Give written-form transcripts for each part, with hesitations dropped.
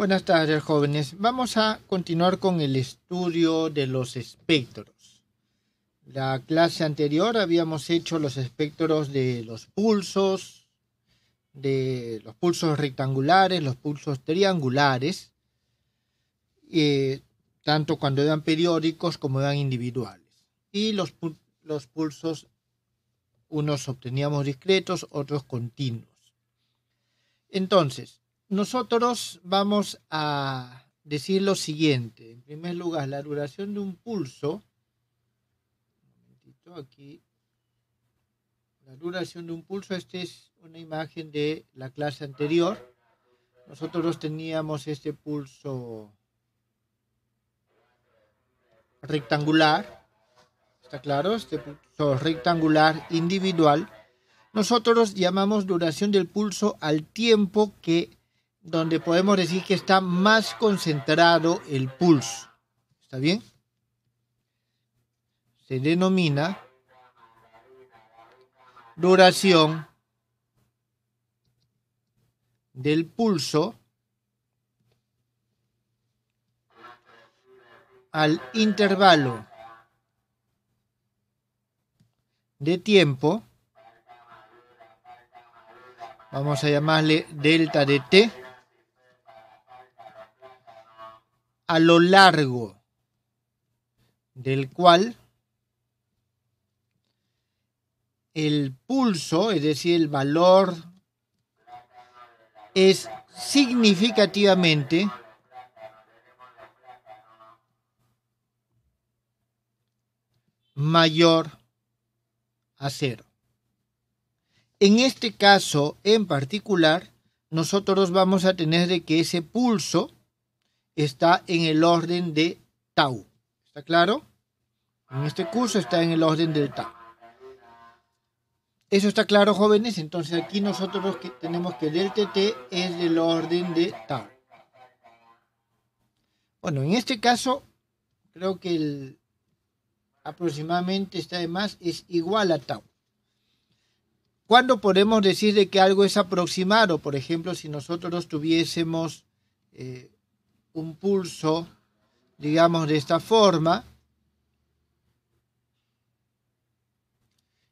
Buenas tardes, jóvenes. Vamos a continuar con el estudio de los espectros. La clase anterior habíamos hecho los espectros de los pulsos rectangulares, los pulsos triangulares, tanto cuando eran periódicos como eran individuales. Y los pulsos, unos obteníamos discretos, otros continuos. Entonces, nosotros vamos a decir lo siguiente. En primer lugar, la duración de un pulso. Aquí. La duración de un pulso, esta es una imagen de la clase anterior. Nosotros teníamos este pulso rectangular. ¿Está claro? Este pulso rectangular individual. Nosotros llamamos duración del pulso al tiempo donde podemos decir que está más concentrado el pulso. ¿Está bien? Se denomina duración del pulso al intervalo de tiempo, vamos a llamarle delta de t, a lo largo del cual el pulso, es decir, el valor, es significativamente mayor a 0. En este caso en particular, nosotros vamos a tener de que ese pulso está en el orden de tau. ¿Está claro? En este curso está en el orden del tau. ¿Eso está claro, jóvenes? Entonces aquí nosotros tenemos que delta t es del orden de tau. Bueno, en este caso, creo que aproximadamente está de más, es igual a tau. ¿Cuándo podemos decir de que algo es aproximado? Por ejemplo, si nosotros tuviésemos un pulso, digamos, de esta forma,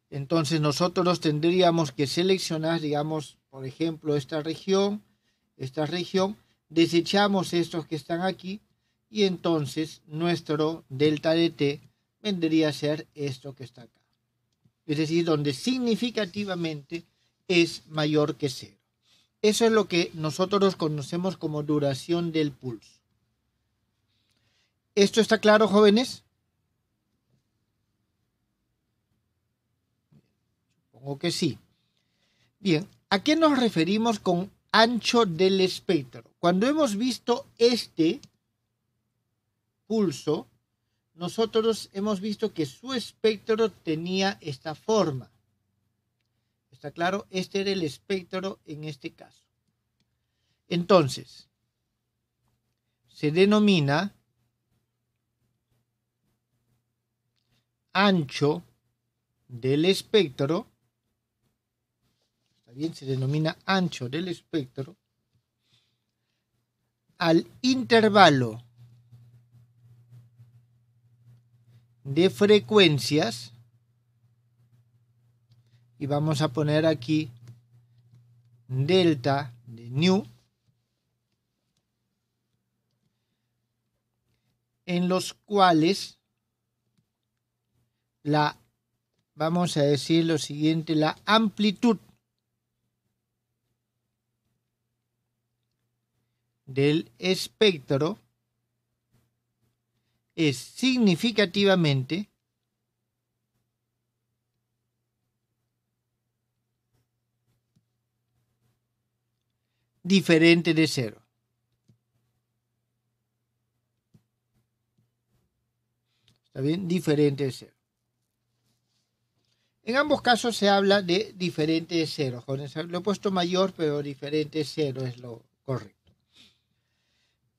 entonces nosotros tendríamos que seleccionar, digamos, por ejemplo, esta región, desechamos estos que están aquí y entonces nuestro delta de t vendría a ser esto que está acá. Es decir, donde significativamente es mayor que 0. Eso es lo que nosotros conocemos como duración del pulso. ¿Esto está claro, jóvenes? Supongo que sí. Bien, ¿a qué nos referimos con ancho del espectro? Cuando hemos visto este pulso, nosotros hemos visto que su espectro tenía esta forma. ¿Está claro? Este era el espectro en este caso. Entonces, se denomina ancho del espectro. ¿Está bien? Se denomina ancho del espectro al intervalo de frecuencias, y vamos a poner aquí delta de nu, en los cuales vamos a decir lo siguiente, la amplitud del espectro es significativamente diferente de 0. ¿Está bien? Diferente de 0. En ambos casos se habla de diferente de 0. Lo he puesto mayor, pero diferente de 0 es lo correcto.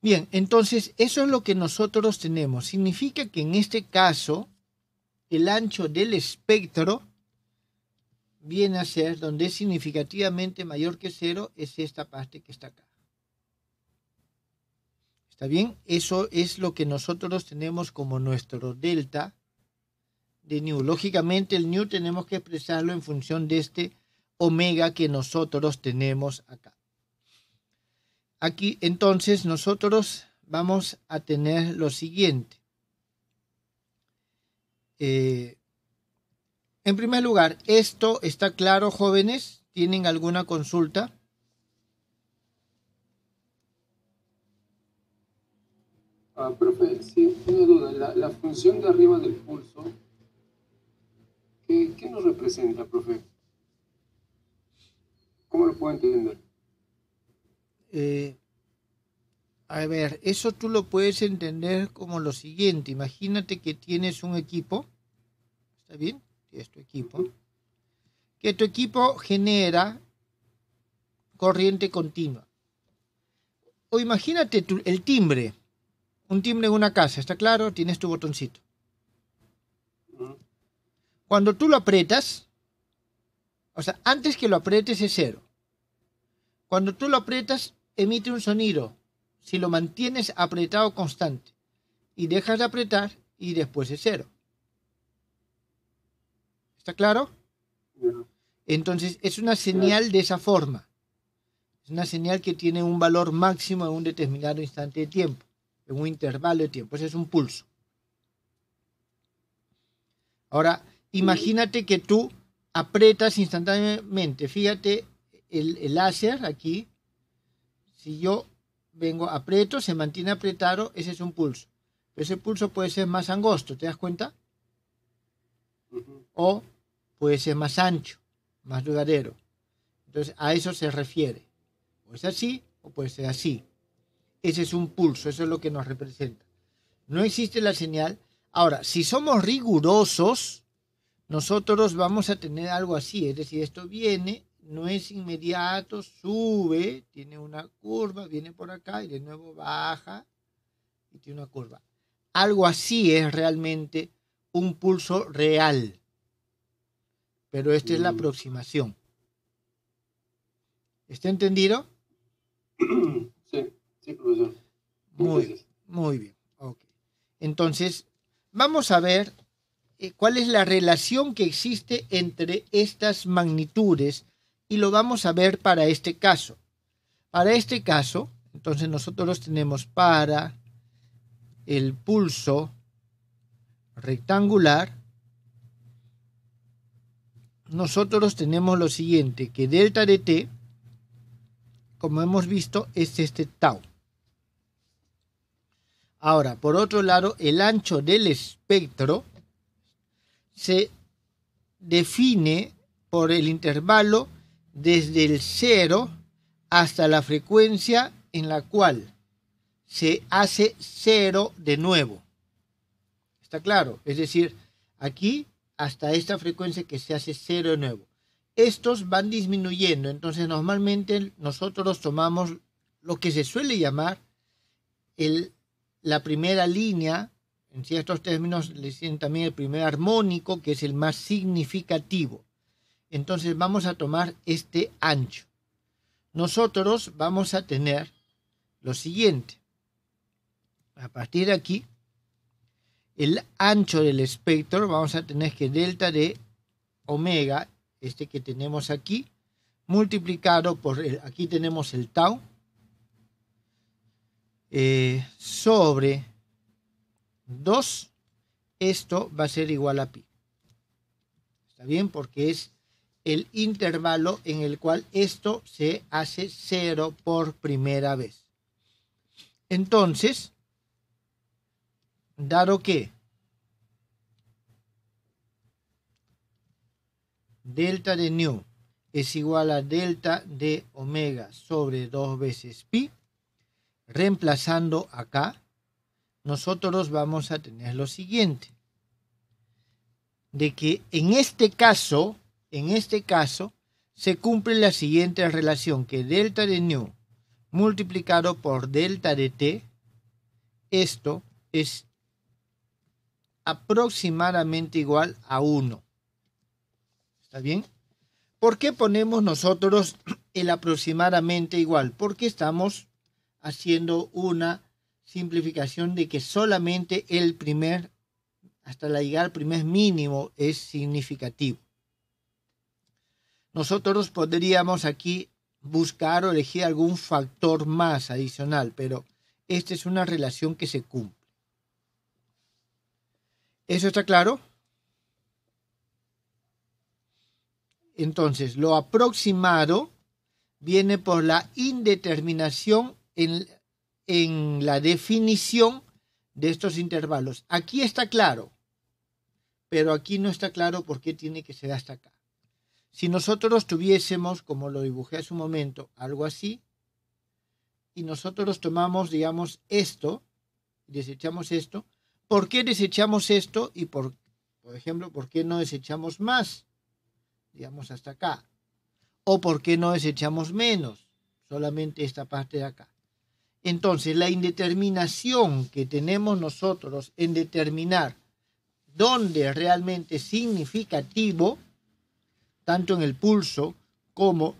Bien, entonces eso es lo que nosotros tenemos. Significa que en este caso el ancho del espectro viene a ser, donde es significativamente mayor que 0, es esta parte que está acá. ¿Está bien? Eso es lo que nosotros tenemos como nuestro delta de nu. Lógicamente el nu tenemos que expresarlo en función de este omega que nosotros tenemos acá. Aquí entonces nosotros vamos a tener lo siguiente. En primer lugar, ¿esto está claro, jóvenes? ¿Tienen alguna consulta? Profe, sí, una duda. La función de arriba del pulso, ¿qué nos representa, profe? ¿Cómo lo puedo entender? A ver, eso tú lo puedes entender como lo siguiente. Imagínate que tienes un equipo, ¿está bien? Es tu equipo. Que tu equipo genera corriente continua. O imagínate el timbre, un timbre en una casa, ¿está claro? Tienes tu botoncito. Cuando tú lo aprietas, o sea, antes que lo aprietes es 0. Cuando tú lo aprietas, emite un sonido. Si lo mantienes apretado constante y dejas de apretar y después es 0. ¿Está claro? Entonces es una señal de esa forma. Es una señal que tiene un valor máximo en un determinado instante de tiempo, en un intervalo de tiempo. Ese es un pulso. Ahora, imagínate que tú aprietas instantáneamente. Fíjate el láser aquí. Si yo vengo, aprieto, se mantiene apretado, ese es un pulso. Pero ese pulso puede ser más angosto, ¿te das cuenta? O puede ser más ancho, más duradero. Entonces, a eso se refiere. O es así, o puede ser así. Ese es un pulso, eso es lo que nos representa. No existe la señal. Ahora, si somos rigurosos, nosotros vamos a tener algo así. Es decir, esto viene, no es inmediato, sube, tiene una curva, viene por acá y de nuevo baja y tiene una curva. Algo así es realmente un pulso real. Pero esta es la aproximación. ¿Está entendido? Sí, profesor. Muy bien. Okay. Entonces, vamos a ver cuál es la relación que existe entre estas magnitudes y lo vamos a ver para este caso. Para este caso, entonces nosotros tenemos para el pulso rectangular, nosotros tenemos lo siguiente, que delta de t, como hemos visto, es este tau. Ahora, por otro lado, el ancho del espectro se define por el intervalo desde el 0 hasta la frecuencia en la cual se hace 0 de nuevo. ¿Está claro? Es decir, aquí hasta esta frecuencia que se hace 0 de nuevo. Estos van disminuyendo, entonces normalmente nosotros tomamos lo que se suele llamar la primera línea, en ciertos términos le dicen también el primer armónico, que es el más significativo. Entonces vamos a tomar este ancho. Nosotros vamos a tener lo siguiente. A partir de aquí, el ancho del espectro, vamos a tener que delta de omega, este que tenemos aquí, multiplicado por, aquí tenemos el tau, sobre 2, esto va a ser igual a pi. ¿Está bien? Porque es el intervalo en el cual esto se hace 0 por primera vez. Entonces, dado que delta de nu es igual a delta de omega sobre 2 veces pi, reemplazando acá, nosotros vamos a tener lo siguiente, de que en este caso, se cumple la siguiente relación, que delta de nu multiplicado por delta de t, esto es aproximadamente igual a 1. ¿Está bien? ¿Por qué ponemos nosotros el aproximadamente igual? Porque estamos haciendo una simplificación de que solamente hasta llegar al primer mínimo es significativo. Nosotros podríamos aquí buscar o elegir algún factor más adicional, pero esta es una relación que se cumple. ¿Eso está claro? Entonces, lo aproximado viene por la indeterminación en la definición de estos intervalos. Aquí está claro, pero aquí no está claro por qué tiene que ser hasta acá. Si nosotros tuviésemos, como lo dibujé hace un momento, algo así, y nosotros tomamos, digamos, esto, desechamos esto, ¿por qué desechamos esto? Y por ejemplo, ¿por qué no desechamos más? Digamos, hasta acá. ¿O por qué no desechamos menos? Solamente esta parte de acá. Entonces, la indeterminación que tenemos nosotros en determinar dónde realmente es significativo, tanto en el pulso como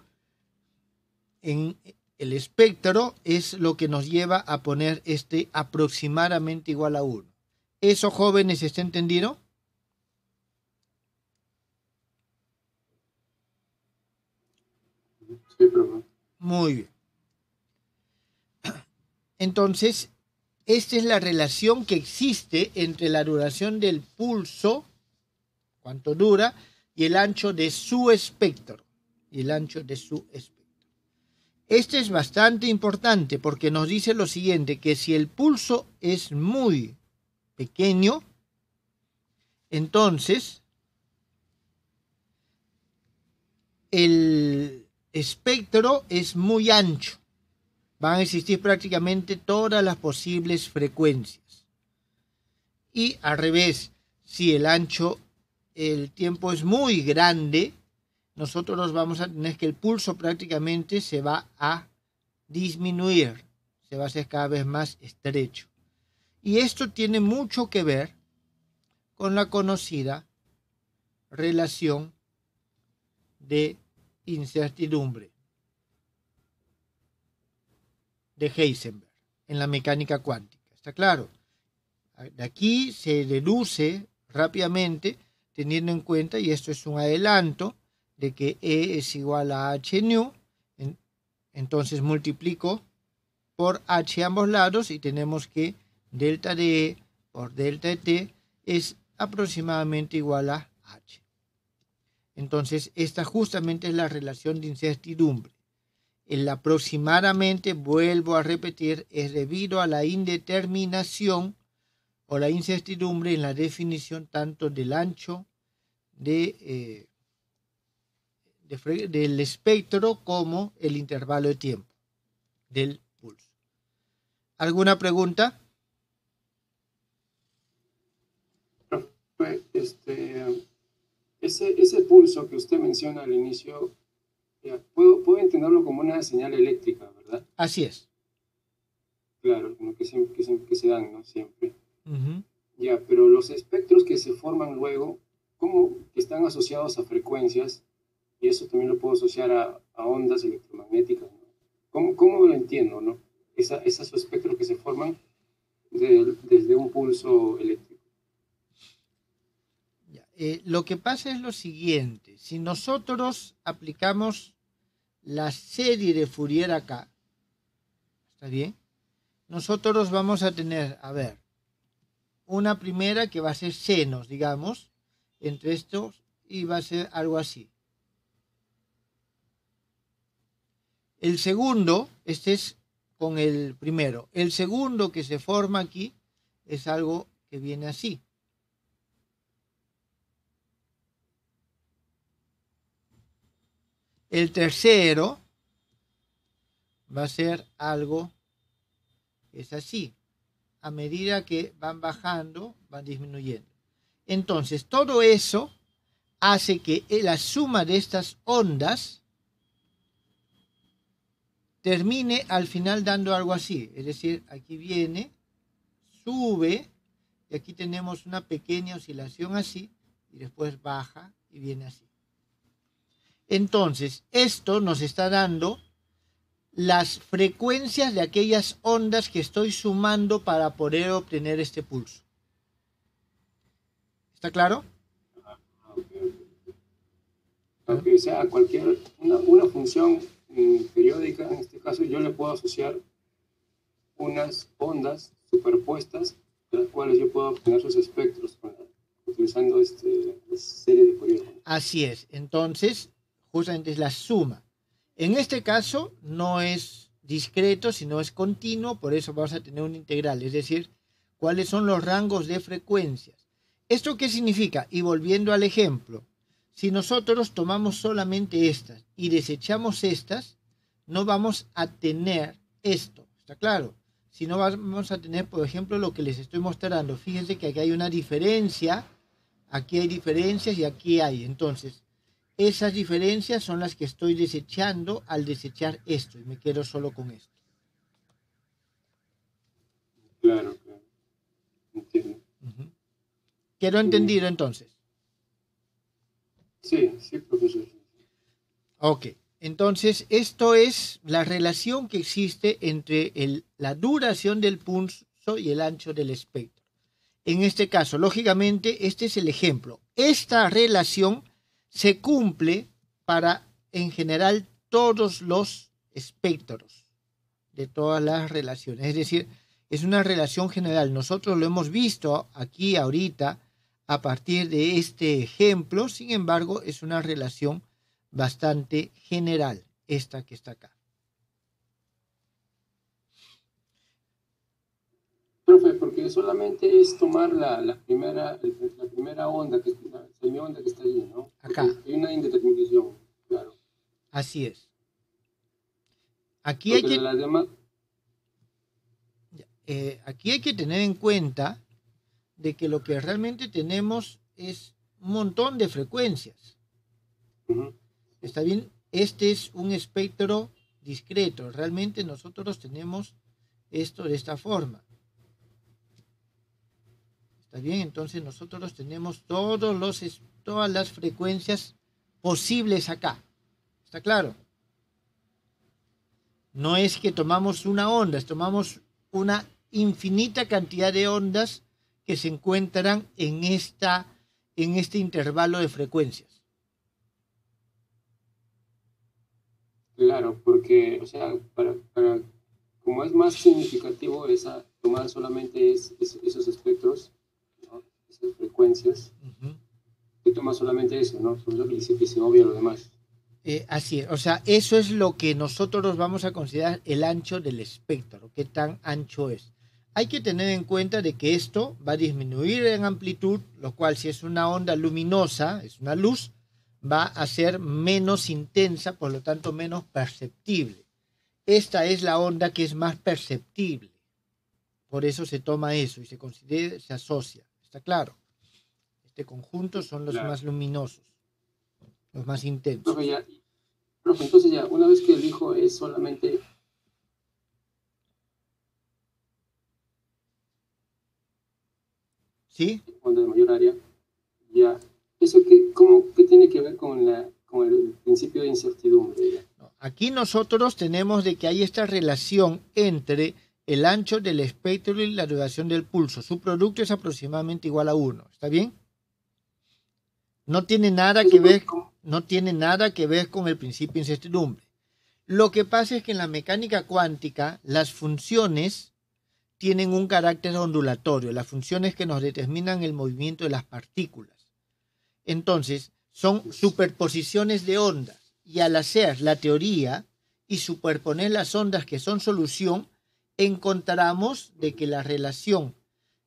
en el espectro, es lo que nos lleva a poner este aproximadamente igual a 1. ¿Eso, jóvenes, está entendido? Sí, profe. Muy bien. Entonces, esta es la relación que existe entre la duración del pulso, cuánto dura, y el ancho de su espectro. Este es bastante importante porque nos dice lo siguiente, que si el pulso es muy pequeño, entonces el espectro es muy ancho. Van a existir prácticamente todas las posibles frecuencias. Y al revés, si el tiempo es muy grande, nosotros vamos a tener que el pulso prácticamente se va a disminuir, se va a hacer cada vez más estrecho. Y esto tiene mucho que ver con la conocida relación de incertidumbre de Heisenberg en la mecánica cuántica. ¿Está claro? De aquí se deduce rápidamente, teniendo en cuenta, y esto es un adelanto, de que E es igual a h nu, entonces multiplico por h a ambos lados y tenemos que delta de E por delta de t es aproximadamente igual a h. Entonces esta justamente es la relación de incertidumbre. El aproximadamente, vuelvo a repetir, es debido a la indeterminación o la incertidumbre en la definición tanto del ancho del espectro como el intervalo de tiempo del pulso. ¿Alguna pregunta? Ese pulso que usted menciona al inicio, puedo entenderlo como una señal eléctrica, ¿verdad? Así es. Claro, como que se dan, ¿no? Siempre. Uh-huh. Ya, pero los espectros que se forman luego, ¿cómo están asociados a frecuencias? Y eso también lo puedo asociar a ondas electromagnéticas, ¿no? ¿Cómo lo entiendo, no? Esos espectros que se forman desde un pulso eléctrico. Lo que pasa es lo siguiente, si nosotros aplicamos la serie de Fourier acá, ¿está bien? Nosotros vamos a tener, a ver, una primera que va a ser senos, digamos, entre estos, y va a ser algo así. El segundo, este es con el primero, el segundo que se forma aquí es algo que viene así. El tercero va a ser algo que es así. A medida que van bajando, van disminuyendo. Entonces, todo eso hace que la suma de estas ondas termine al final dando algo así. Es decir, aquí viene, sube, y aquí tenemos una pequeña oscilación así, y después baja y viene así. Entonces, esto nos está dando las frecuencias de aquellas ondas que estoy sumando para poder obtener este pulso. ¿Está claro? O sea, una función periódica, en este caso yo le puedo asociar unas ondas superpuestas, de las cuales yo puedo obtener sus espectros utilizando esta serie de Fourier. Así es. Entonces, justamente es la suma. En este caso no es discreto, sino es continuo, por eso vamos a tener un integral, es decir, cuáles son los rangos de frecuencias. ¿Esto qué significa? Y volviendo al ejemplo, si nosotros tomamos solamente estas y desechamos estas, no vamos a tener esto, ¿está claro? Si no vamos a tener, por ejemplo, lo que les estoy mostrando. Fíjense que aquí hay una diferencia, aquí hay diferencias y aquí hay. Entonces, esas diferencias son las que estoy desechando al desechar esto y me quedo solo con esto. Claro, claro. Entiendo. ¿Quedó entendido entonces? Sí, profesor. Ok, entonces esto es la relación que existe entre la duración del pulso y el ancho del espectro. En este caso, lógicamente, este es el ejemplo. Esta relación se cumple para, en general, todos los espectros de todas las relaciones. Es decir, es una relación general. Nosotros lo hemos visto aquí ahorita a partir de este ejemplo. Sin embargo, es una relación bastante general, esta que está acá. Profe, porque solamente es tomar la primera onda, la semionda que está allí, ¿no? Acá. Hay una indeterminación, claro. Así es. Aquí porque aquí hay que tener en cuenta de que lo que realmente tenemos es un montón de frecuencias. ¿Está bien? Este es un espectro discreto. Realmente nosotros tenemos esto de esta forma. ¿Está bien? Entonces nosotros tenemos todas las frecuencias posibles acá. ¿Está claro? No es que tomamos una onda, tomamos una infinita cantidad de ondas que se encuentran en este intervalo de frecuencias. Claro, porque, o sea, como es más significativo tomar solamente esos espectros, ¿no? Esas frecuencias, se toma solamente eso, ¿no? Por eso que se obvia lo demás. Así es, o sea, eso es lo que nosotros vamos a considerar el ancho del espectro, qué tan ancho es. Hay que tener en cuenta de que esto va a disminuir en amplitud, lo cual si es una onda luminosa, es una luz, va a ser menos intensa, por lo tanto menos perceptible. Esta es la onda que es más perceptible, por eso se toma eso y se asocia, ¿está claro? Este conjunto son los más luminosos, los más intensos. Profe, entonces ya, una vez que el hijo es solamente... ¿Sí? Onda de mayor área, ya. ¿Eso qué tiene que ver con el principio de incertidumbre? Aquí nosotros tenemos de que hay esta relación entre el ancho del espectro y la duración del pulso. Su producto es aproximadamente igual a 1. ¿Está bien? No tiene nada que ver con el principio de incertidumbre. Lo que pasa es que en la mecánica cuántica las funciones tienen un carácter ondulatorio, las funciones que nos determinan el movimiento de las partículas. Entonces, son superposiciones de ondas y al hacer la teoría y superponer las ondas que son solución, encontramos de que la relación,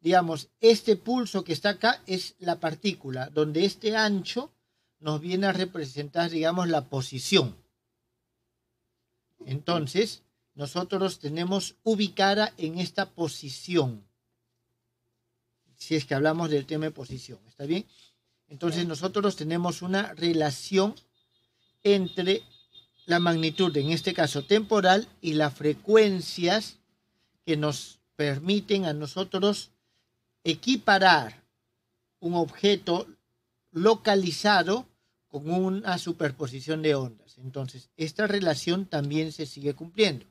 digamos, este pulso que está acá es la partícula, donde este ancho nos viene a representar, digamos, la posición. Entonces, nosotros tenemos ubicada en esta posición, si es que hablamos del tema de posición, ¿está bien? Entonces nosotros tenemos una relación entre la magnitud, en este caso temporal, y las frecuencias que nos permiten a nosotros equiparar un objeto localizado con una superposición de ondas. Entonces, esta relación también se sigue cumpliendo.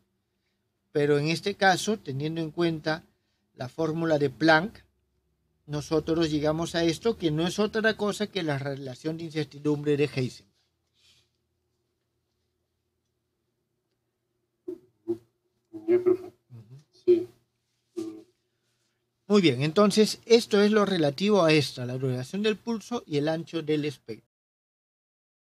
Pero en este caso, teniendo en cuenta la fórmula de Planck, nosotros llegamos a esto que no es otra cosa que la relación de incertidumbre de Heisenberg. Sí. Muy bien, entonces esto es lo relativo a esto, a la duración del pulso y el ancho del espectro.